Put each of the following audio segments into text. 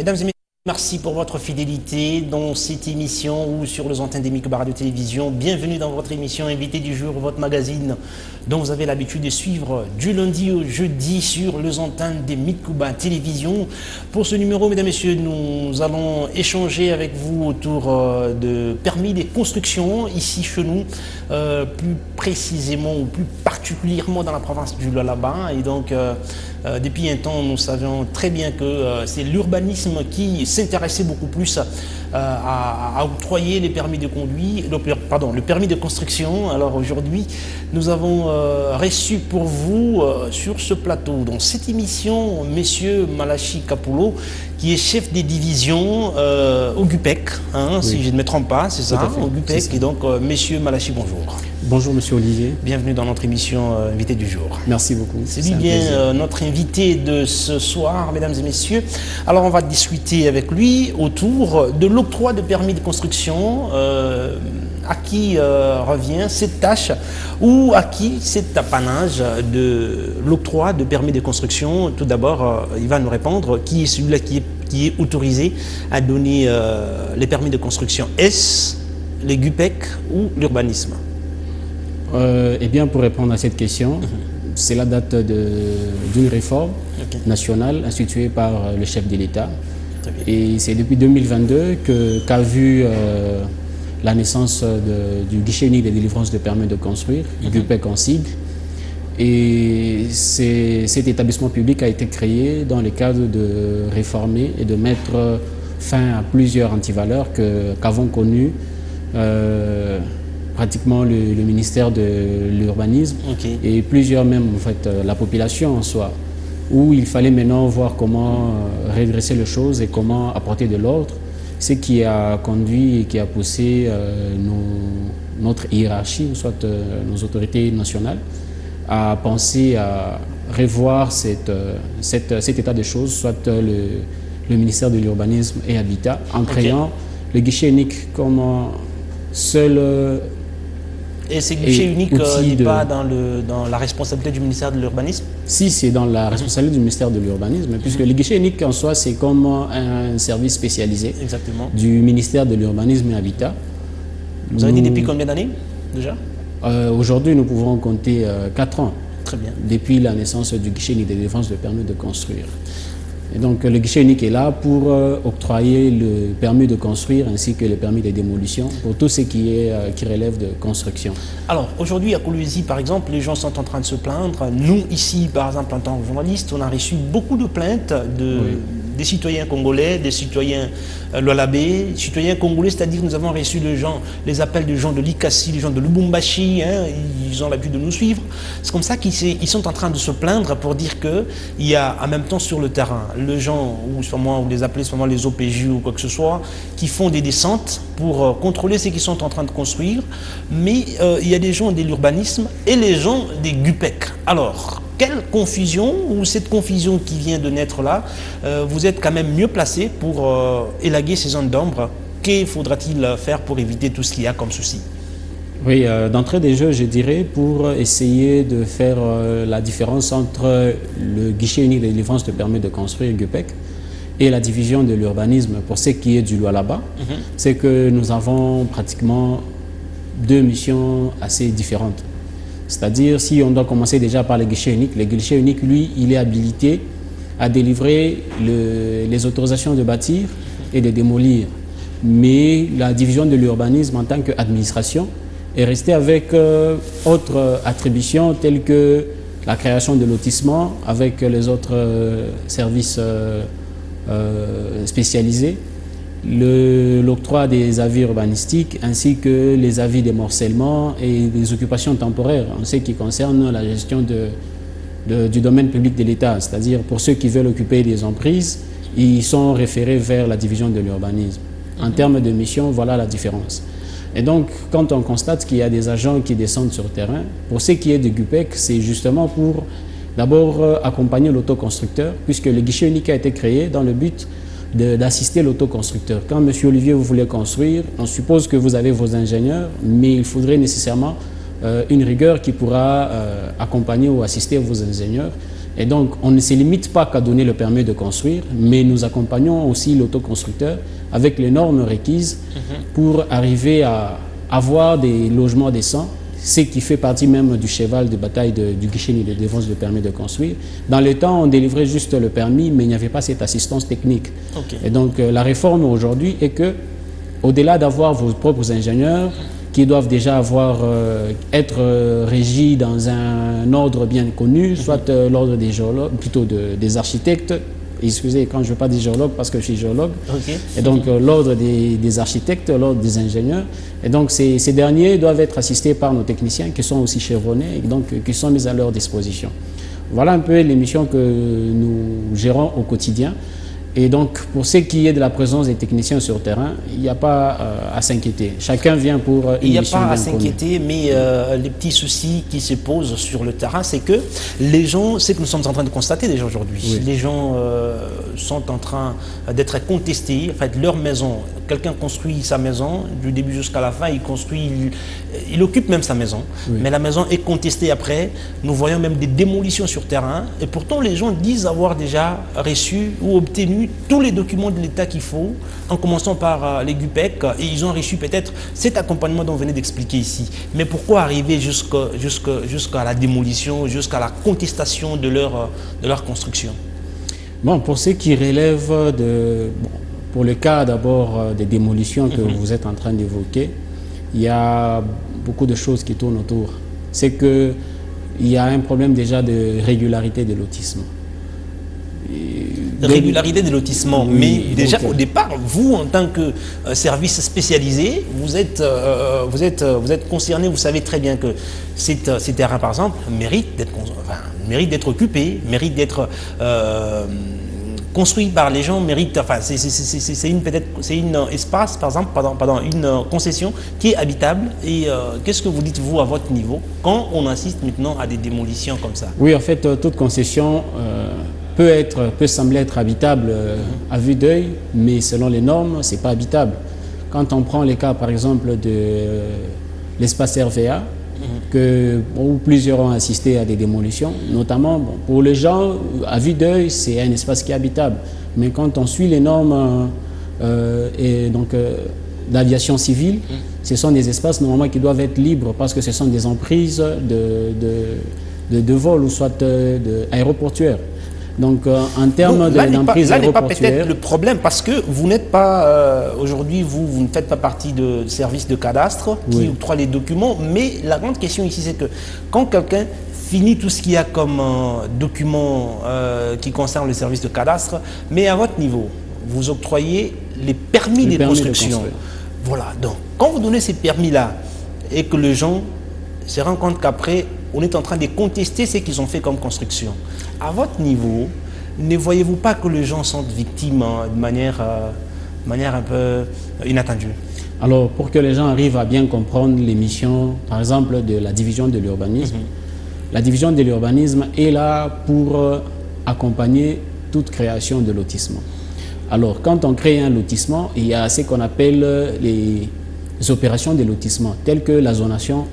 Mesdames et messieurs, merci pour votre fidélité dans cette émission ou sur les antennes des Micouba Radio Télévision. Bienvenue dans votre émission Invité du jour, votre magazine dont vous avez l'habitude de suivre du lundi au jeudi sur les antennes des Micouba Télévision. Pour ce numéro, mesdames et messieurs, nous allons échanger avec vous autour de permis de construction ici chez nous, plus précisément ou plus particulièrement dans la province du Lualaba. Et donc, depuis un temps, nous savions très bien que c'est l'urbanisme qui s'intéressait beaucoup plus à octroyer les permis de conduire, le permis de construction. Alors aujourd'hui, nous avons reçu pour vous sur ce plateau, dans cette émission, Monsieur Malachi Kapoulo, qui est chef des divisions au GUPEC, hein, oui. Si je ne me trompe pas, c'est ça, au GUPEC. Et donc, Monsieur Malachi, bonjour. Bonjour Monsieur Olivier. Bienvenue dans notre émission Invité du jour. Merci beaucoup. C'est bien notre invité de ce soir, mesdames et messieurs. Alors on va discuter avec lui autour de l'octroi de permis de construction, à qui revient cette tâche ou à qui cet apanage de l'octroi de permis de construction. Tout d'abord, il va nous répondre qui est celui-là qui est autorisé à donner les permis de construction. Est-ce les GUPEC ou l'urbanisme? Eh bien, pour répondre à cette question, c'est la date d'une réforme nationale instituée par le chef de l'État. Et c'est depuis 2022 qu'a vu la naissance du guichet unique de délivrance de permis de construire, GUPEC en sigle. Et cet établissement public a été créé dans le cadre de réformer et de mettre fin à plusieurs antivaleurs qu'avons connues pratiquement le ministère de l'urbanisme et plusieurs même, en fait, la population en soi, où il fallait maintenant voir comment redresser les choses et comment apporter de l'ordre, ce qui a conduit et qui a poussé notre hiérarchie, soit nos autorités nationales, à penser à revoir cet état de choses, soit le ministère de l'urbanisme et Habitat, en créant le guichet unique comme seul. Et ce guichet unique n'est pas dans la responsabilité du ministère de l'urbanisme? Si, c'est dans la responsabilité du ministère de l'urbanisme, puisque le guichet unique en soi, c'est comme un service spécialisé du ministère de l'urbanisme et Habitat. Vous avez dit depuis combien d'années déjà? Aujourd'hui, nous pouvons compter 4 ans. Très bien. Depuis la naissance du guichet unique de délivrance de permis de construire. Et donc le guichet unique est là pour octroyer le permis de construire ainsi que le permis de démolition pour tout ce qui relève de construction. Alors aujourd'hui à Kolwezi par exemple, les gens sont en train de se plaindre. Nous ici par exemple en tant que journalistes, on a reçu beaucoup de plaintes des citoyens congolais, des citoyens lualabais, citoyens congolais, c'est-à-dire nous avons reçu les appels de gens de Likasi, les gens de Lubumbashi, hein, ils ont l'habitude de nous suivre. C'est comme ça qu'ils sont en train de se plaindre pour dire qu'il y a en même temps sur le terrain les gens, ou les appeler soit les OPJ ou quoi que ce soit, qui font des descentes pour contrôler ce qu'ils sont en train de construire, mais il y a des gens de l'urbanisme et les gens des GUPEC. Alors, quelle confusion, ou cette confusion qui vient de naître là, vous êtes quand même mieux placé pour élaguer ces zones d'ombre. Que faudra-t-il faire pour éviter tout ce qu'il y a comme souci? Oui, d'entrée des jeux, je dirais, pour essayer de faire la différence entre le guichet unique de délivrance de permis de construire, GUPEC, et la division de l'urbanisme, pour ce qui est du Lualaba, c'est que nous avons pratiquement 2 missions assez différentes. C'est-à-dire, si on doit commencer déjà par le guichet unique, lui, il est habilité à délivrer les autorisations de bâtir et de démolir. Mais la division de l'urbanisme en tant qu'administration est restée avec autres attributions telles que la création de lotissements avec les autres services spécialisés, l'octroi des avis urbanistiques ainsi que les avis de morcellement et des occupations temporaires en ce qui concerne la gestion du domaine public de l'État. C'est-à-dire pour ceux qui veulent occuper des emprises, ils sont référés vers la division de l'urbanisme. En termes de mission, voilà la différence. Et donc, quand on constate qu'il y a des agents qui descendent sur le terrain, pour ce qui est de GUPEC, c'est justement pour d'abord accompagner l'autoconstructeur, puisque le guichet unique a été créé dans le but d'assister l'autoconstructeur. Quand M. Olivier, vous voulez construire, on suppose que vous avez vos ingénieurs, mais il faudrait nécessairement une rigueur qui pourra accompagner ou assister vos ingénieurs Et donc, on ne se limite pas qu'à donner le permis de construire, mais nous accompagnons aussi l'autoconstructeur avec les normes requises pour arriver à avoir des logements décents, ce qui fait partie même du cheval de bataille du guichet unique de délivrance de permis de construire. Dans le temps, on délivrait juste le permis, mais il n'y avait pas cette assistance technique. Et donc, la réforme aujourd'hui est que, au-delà d'avoir vos propres ingénieurs, qui doivent déjà être régis dans un ordre bien connu, soit l'ordre des géologues, plutôt des architectes. Excusez, quand je ne veux pas des géologues parce que je suis géologue. Et donc l'ordre des architectes, l'ordre des ingénieurs. Et donc ces derniers doivent être assistés par nos techniciens qui sont aussi chevronnés et donc qui sont mis à leur disposition. Voilà un peu les missions que nous gérons au quotidien. Et donc, pour ce qui est de la présence des techniciens sur terrain, il n'y a pas à s'inquiéter. Chacun vient pour une mission. Il n'y a pas à s'inquiéter, mais les petits soucis qui se posent sur le terrain, c'est que les gens, c'est que nous sommes en train de constater déjà aujourd'hui, les gens sont en train d'être contestés. En fait, leur maison, quelqu'un construit sa maison, du début jusqu'à la fin, il occupe même sa maison, mais la maison est contestée après. Nous voyons même des démolitions sur terrain, et pourtant les gens disent avoir déjà reçu ou obtenu tous les documents de l'État qu'il faut, en commençant par les GUPEC, et ils ont reçu peut-être cet accompagnement dont vous venez d'expliquer ici. Mais pourquoi arriver jusqu'à la démolition, jusqu'à la contestation de leur construction? Bon, pour ce qui relève pour le cas d'abord des démolitions que vous êtes en train d'évoquer, il y a beaucoup de choses qui tournent autour. C'est qu'il y a un problème déjà de régularité des lotissements. Régularité des lotissements, mais déjà au départ, vous en tant que service spécialisé, vous êtes concerné, vous savez très bien que ces terrains par exemple méritent d'être occupés, méritent d'être construits par les gens, c'est une espace par exemple, une concession qui est habitable. Et qu'est-ce que vous dites vous à votre niveau quand on assiste maintenant à des démolitions comme ça? Oui, en fait, toute concession peut sembler être habitable à vue d'œil, mais selon les normes, ce n'est pas habitable. Quand on prend les cas, par exemple, de l'espace RVA, où plusieurs ont assisté à des démolitions, notamment pour les gens, à vue d'œil, c'est un espace qui est habitable. Mais quand on suit les normes d'aviation civile, ce sont des espaces normalement qui doivent être libres parce que ce sont des emprises de vol ou soit aéroportuaires. Donc, en termes d'emprise là n'est pas aéroportuaire... peut-être le problème, parce que vous n'êtes pas, aujourd'hui, vous ne faites pas partie de service de cadastre qui octroie les documents, mais la grande question ici, c'est que quand quelqu'un finit tout ce qu'il y a comme documents qui concernent le service de cadastre, mais à votre niveau, vous octroyez les permis de construction. Voilà, donc quand vous donnez ces permis-là et que les gens se rendent compte qu'après, on est en train de contester ce qu'ils ont fait comme construction. À votre niveau, ne voyez-vous pas que les gens sont victimes de manière un peu inattendue? Alors, pour que les gens arrivent à bien comprendre les missions, par exemple, de la division de l'urbanisme, la division de l'urbanisme est là pour accompagner toute création de lotissement. Alors, quand on crée un lotissement, il y a ce qu'on appelle les opérations de lotissement, telles que la zonation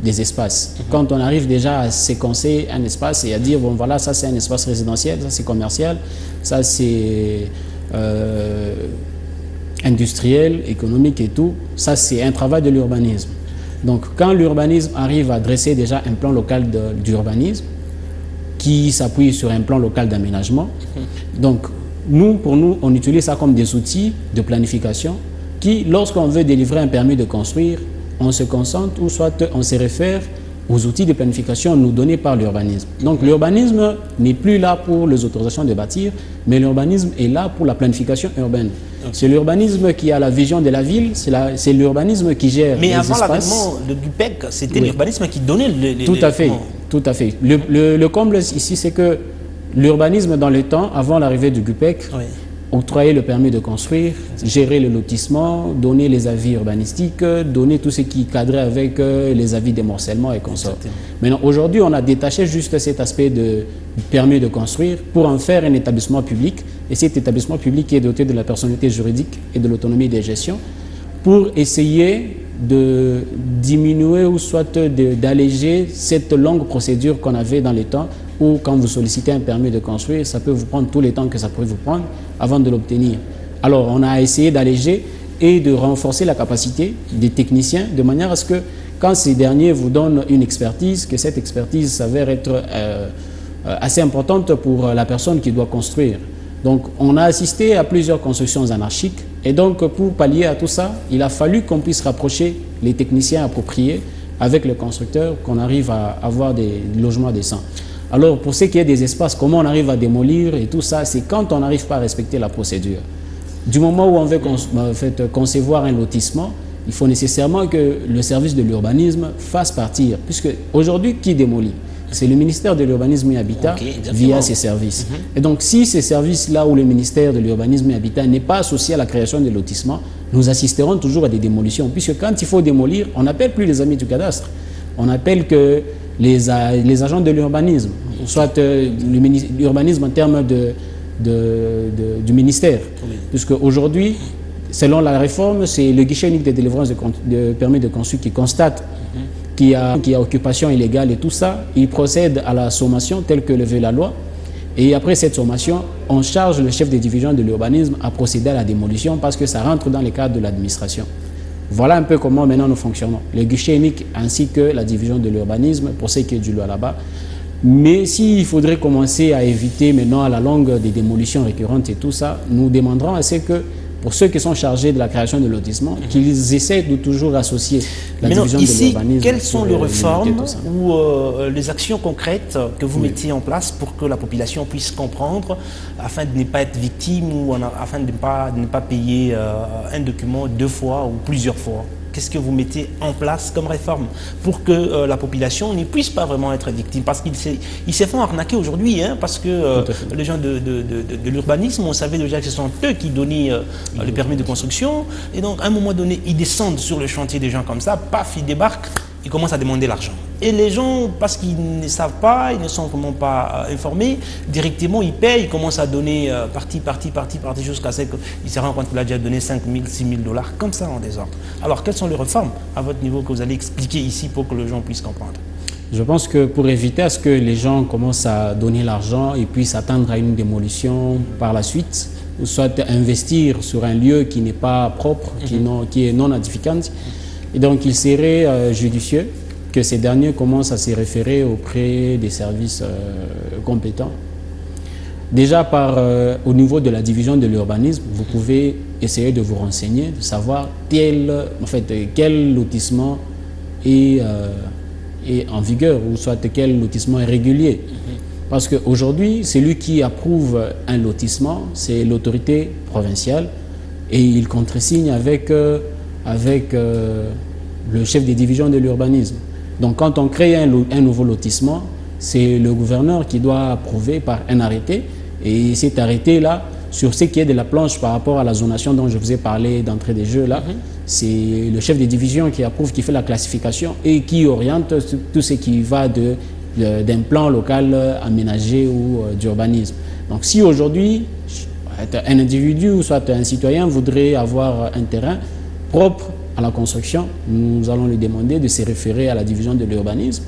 des espaces. Quand on arrive déjà à séquencer un espace et à dire, bon voilà, ça c'est un espace résidentiel, ça c'est commercial, ça c'est industriel, économique et tout, ça c'est un travail de l'urbanisme. Donc quand l'urbanisme arrive à dresser déjà un plan local d'urbanisme qui s'appuie sur un plan local d'aménagement, donc pour nous, on utilise ça comme des outils de planification qui, lorsqu'on veut délivrer un permis de construire, on se concentre ou soit on se réfère aux outils de planification nous donnés par l'urbanisme. Donc l'urbanisme n'est plus là pour les autorisations de bâtir, mais l'urbanisme est là pour la planification urbaine. C'est l'urbanisme qui a la vision de la ville, c'est l'urbanisme qui gère les espaces. Mais avant l'avènement de GUPEC, c'était l'urbanisme qui donnait les... Tout à fait, tout à fait. Le comble ici, c'est que l'urbanisme dans le temps, avant l'arrivée du GUPEC, octroyer le permis de construire, gérer le lotissement, donner les avis urbanistiques, donner tout ce qui cadrait avec les avis de morcellement et consorts. Maintenant, aujourd'hui, on a détaché juste cet aspect de permis de construire pour en faire un établissement public. Et cet établissement public est doté de la personnalité juridique et de l'autonomie de gestion pour essayer de diminuer ou soit d'alléger cette longue procédure qu'on avait dans les temps où quand vous sollicitez un permis de construire, ça peut vous prendre tout le temps que ça pourrait vous prendre avant de l'obtenir. Alors on a essayé d'alléger et de renforcer la capacité des techniciens de manière à ce que quand ces derniers vous donnent une expertise, que cette expertise s'avère être assez importante pour la personne qui doit construire. Donc on a assisté à plusieurs constructions anarchiques et donc pour pallier à tout ça, il a fallu qu'on puisse rapprocher les techniciens appropriés avec le constructeur, qu'on arrive à avoir des logements décents. Alors pour ce qui est des espaces, comment on arrive à démolir et tout ça, c'est quand on n'arrive pas à respecter la procédure. Du moment où on veut concevoir un lotissement, il faut nécessairement que le service de l'urbanisme fasse partir, puisque aujourd'hui, qui démolit? C'est le ministère de l'Urbanisme et Habitat via ses services. Et donc, si ces services-là où le ministère de l'Urbanisme et Habitat n'est pas associé à la création de lotissements, nous assisterons toujours à des démolitions, puisque quand il faut démolir, on n'appelle plus les amis du cadastre, on appelle que les agents de l'urbanisme, soit l'urbanisme en termes du ministère, puisque aujourd'hui, selon la réforme, c'est le guichet unique de délivrance de permis de construire qui constate qu'il y a occupation illégale et tout ça, il procède à la sommation telle que le veut la loi. Et après cette sommation, on charge le chef de division de l'urbanisme à procéder à la démolition parce que ça rentre dans les cadres de l'administration. Voilà un peu comment maintenant nous fonctionnons. Le guichet unique ainsi que la division de l'urbanisme pour ce qui est du loi là-bas. Mais s'il faudrait commencer à éviter maintenant à la longue des démolitions récurrentes et tout ça, nous demanderons à ce que pour ceux qui sont chargés de la création de lotissements, qu'ils essaient de toujours associer la division de l'urbanisme. Quelles sont les réformes ou les actions concrètes que vous mettez en place pour que la population puisse comprendre afin de ne pas être victime ou afin de ne pas payer un document 2 fois ou plusieurs fois? Qu'est-ce que vous mettez en place comme réforme pour que la population ne puisse pas vraiment être victime? Parce qu'ils se font arnaquer aujourd'hui, hein, parce que les gens de l'urbanisme, on savait déjà que ce sont eux qui donnaient le permis de construction. Et donc, à un moment donné, ils descendent sur le chantier des gens comme ça, paf, ils débarquent, ils commencent à demander l'argent. Et les gens, parce qu'ils ne savent pas, ils ne sont vraiment pas informés, directement ils payent, ils commencent à donner partie, jusqu'à ce qu'ils se rendent compte qu'il a déjà donné 5 000, 6 000 $ comme ça en désordre. Alors, quelles sont les réformes à votre niveau que vous allez expliquer ici pour que les gens puissent comprendre? Je pense que pour éviter à ce que les gens commencent à donner l'argent et puissent attendre à une démolition par la suite, ou soit investir sur un lieu qui n'est pas propre, qui est non aedificant, et donc il serait judicieux que ces derniers commencent à se référer auprès des services compétents. Déjà, au niveau de la division de l'urbanisme, vous pouvez essayer de vous renseigner, de savoir quel lotissement est en vigueur, ou soit quel lotissement est régulier. Parce qu'aujourd'hui, celui qui approuve un lotissement, c'est l'autorité provinciale, et il contresigne avec le chef des divisions de l'urbanisme. Donc quand on crée un nouveau lotissement, c'est le gouverneur qui doit approuver par un arrêté. Et cet arrêté-là, sur ce qui est de la planche par rapport à la zonation dont je vous ai parlé d'entrée des jeux, là, c'est le chef des divisions qui approuve, qui fait la classification et qui oriente tout ce qui va d'un plan local aménagé ou d'urbanisme. Donc si aujourd'hui, un individu ou soit un citoyen voudrait avoir un terrain propre à la construction, nous allons lui demander de se référer à la division de l'urbanisme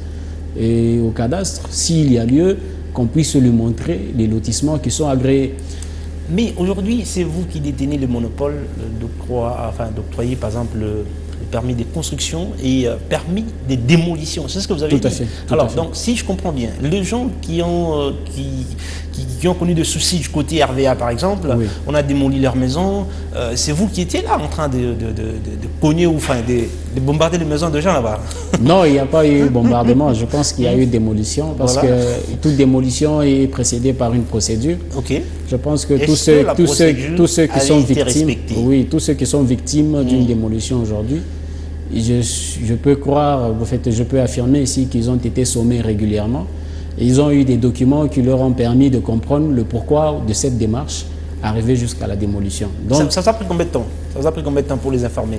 et au cadastre, s'il y a lieu, qu'on puisse lui montrer les lotissements qui sont agréés. Mais aujourd'hui, c'est vous qui détenez le monopole d'octroyer par exemple le permis de construction et permis de démolition. C'est ce que vous avez dit. Tout à fait. Alors, donc, si je comprends bien, les gens qui ont connu des soucis du côté RVA, par exemple, on a démoli leur maison, c'est vous qui étiez là en train de cogner ou de bombarder les maisons de gens là-bas? Non, il n'y a pas eu bombardement. Je pense qu'il y a eu démolition parce que toute démolition est précédée par une procédure. Je pense que tous ceux qui sont victimes, tous ceux qui sont victimes d'une démolition aujourd'hui, je peux croire, en fait, je peux affirmer ici qu'ils ont été sommés régulièrement. Et ils ont eu des documents qui leur ont permis de comprendre le pourquoi de cette démarche arrivée jusqu'à la démolition. Donc, ça a pris combien de temps? Ça a pris combien de temps pour les informer?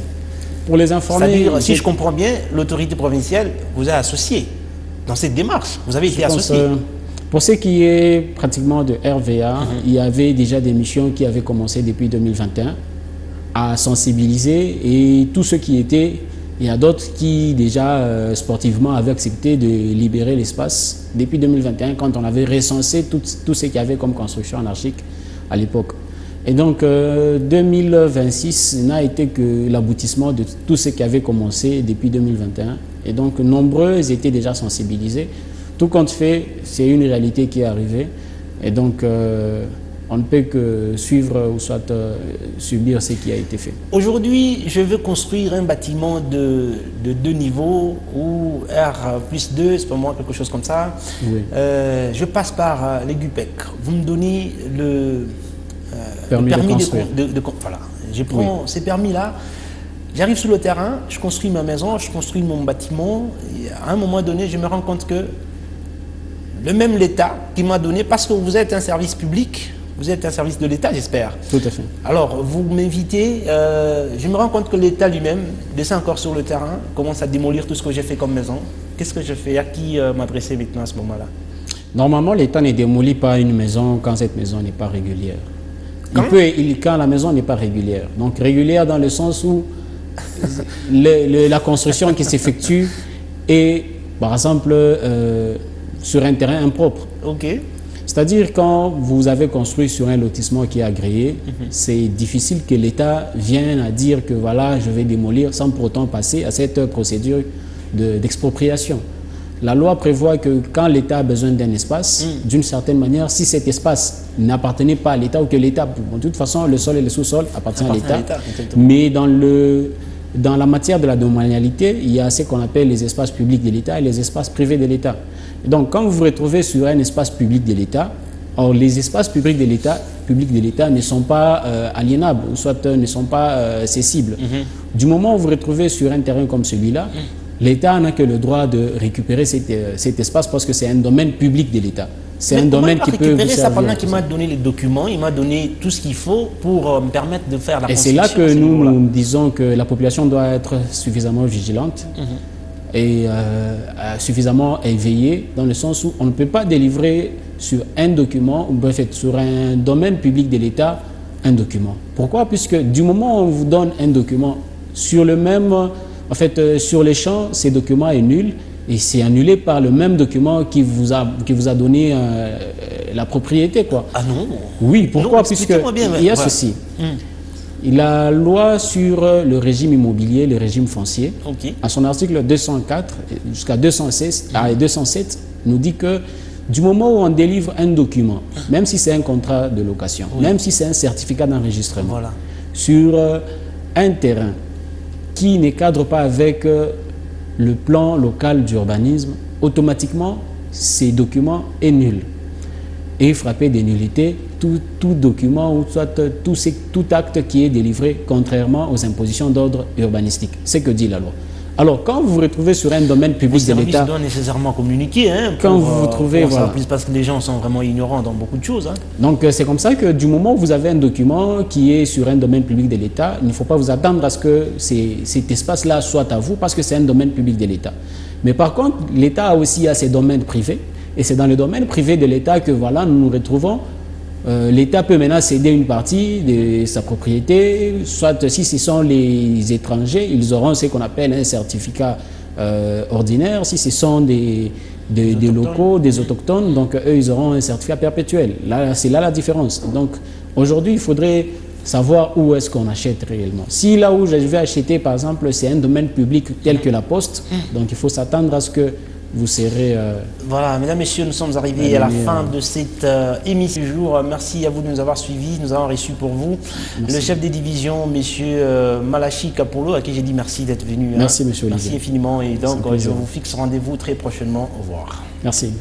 Pour les informer, c'est-à-dire, si je comprends bien, l'autorité provinciale vous a associé dans cette démarche. Vous avez été associé. Pour ce qui est pratiquement de RVA, il y avait déjà des missions qui avaient commencé depuis 2021 à sensibiliser et tous ceux qui étaient, il y a d'autres qui déjà sportivement avaient accepté de libérer l'espace depuis 2021 quand on avait recensé tout ce qu'il y avait comme construction anarchique à l'époque. Et donc 2026 n'a été que l'aboutissement de tout ce qui avait commencé depuis 2021. Et donc nombreux étaient déjà sensibilisés. Tout compte fait, c'est une réalité qui est arrivée. Et donc on ne peut que suivre ou soit subir ce qui a été fait. Aujourd'hui, je veux construire un bâtiment de 2 niveaux ou R+2, c'est pour moi quelque chose comme ça. Oui. Je passe par les GUPEC. Vous me donnez le permis de construire. Voilà. Je prends ces permis-là, j'arrive sur le terrain, je construis ma maison, je construis mon bâtiment. Et à un moment donné, je me rends compte que le même l'État qui m'a donné, parce que vous êtes un service public, vous êtes un service de l'État, j'espère. Tout à fait. Alors, vous m'invitez, je me rends compte que l'État lui-même descend encore sur le terrain, commence à démolir tout ce que j'ai fait comme maison. Qu'est-ce que je fais? À qui m'adresser maintenant à ce moment-là? Normalement, l'État ne démolit pas une maison quand cette maison n'est pas régulière. Quand la maison n'est pas régulière. Donc régulière dans le sens où la construction qui s'effectue est, par exemple, sur un terrain impropre. Ok. C'est-à-dire quand vous avez construit sur un lotissement qui est agréé, c'est difficile que l'État vienne à dire que voilà, je vais démolir sans pour autant passer à cette procédure d'expropriation. La loi prévoit que quand l'État a besoin d'un espace, d'une certaine manière, si cet espace n'appartenait pas à l'État ou que l'État, de toute façon, le sol et le sous-sol appartiennent à l'État. Mais dans la matière de la domanialité, il y a ce qu'on appelle les espaces publics de l'État et les espaces privés de l'État. Donc, quand vous vous retrouvez sur un espace public de l'État, or les espaces publics de l'État ne sont pas aliénables, ou soit ne sont pas cessibles. Du moment où vous vous retrouvez sur un terrain comme celui-là, l'État n'a que le droit de récupérer cet espace parce que c'est un domaine public de l'État. C'est un domaine qui peut vous servir. Ça pendant qu'il m'a donné les documents, il m'a donné tout ce qu'il faut pour me permettre de faire la construction. Et c'est là que nous disons que la population doit être suffisamment vigilante et suffisamment éveillée, dans le sens où on ne peut pas délivrer sur un document, ou bref, sur un domaine public de l'État, un document. Pourquoi? Puisque du moment où on vous donne un document sur le même... En fait, sur les champs, ce document est nul et c'est annulé par le même document qui vous a donné la propriété, quoi. Ah non? Oui, pourquoi? Puisque il y a ceci. La loi sur le régime immobilier, le régime foncier, à son article 204 jusqu'à 207, nous dit que du moment où on délivre un document, même si c'est un contrat de location, même si c'est un certificat d'enregistrement, sur un terrain qui ne cadre pas avec le plan local d'urbanisme, automatiquement, ces documents est nul. Et frappé de nullité, tout document ou soit tout acte qui est délivré contrairement aux impositions d'ordre urbanistique. C'est que dit la loi. Alors, quand vous vous retrouvez sur un domaine public de l'État... Le service doit nécessairement communiquer, quand vous vous trouvez... Voilà. Parce que les gens sont vraiment ignorants dans beaucoup de choses. Donc, c'est comme ça que du moment où vous avez un document qui est sur un domaine public de l'État, il ne faut pas vous attendre à ce que cet espace-là soit à vous, parce que c'est un domaine public de l'État. Mais par contre, l'État a aussi ses domaines privés, et c'est dans le domaine privé de l'État que voilà, nous nous retrouvons. L'État peut maintenant céder une partie de sa propriété, soit si ce sont les étrangers, ils auront ce qu'on appelle un certificat ordinaire, si ce sont des locaux, des autochtones, donc eux ils auront un certificat perpétuel. C'est là la différence. Donc aujourd'hui il faudrait savoir où est-ce qu'on achète réellement. Si là où je vais acheter par exemple c'est un domaine public tel que la Poste, donc il faut s'attendre à ce que vous serez... Voilà, mesdames, messieurs, nous sommes arrivés à la fin de cette émission du jour. Merci à vous de nous avoir suivis. Nous avons reçu pour vous le chef des divisions, monsieur Malachi Kapolo, à qui j'ai dit merci d'être venu. Merci, monsieur Olivier. Merci infiniment. Et donc, je vous fixe rendez-vous très prochainement. Au revoir. Merci.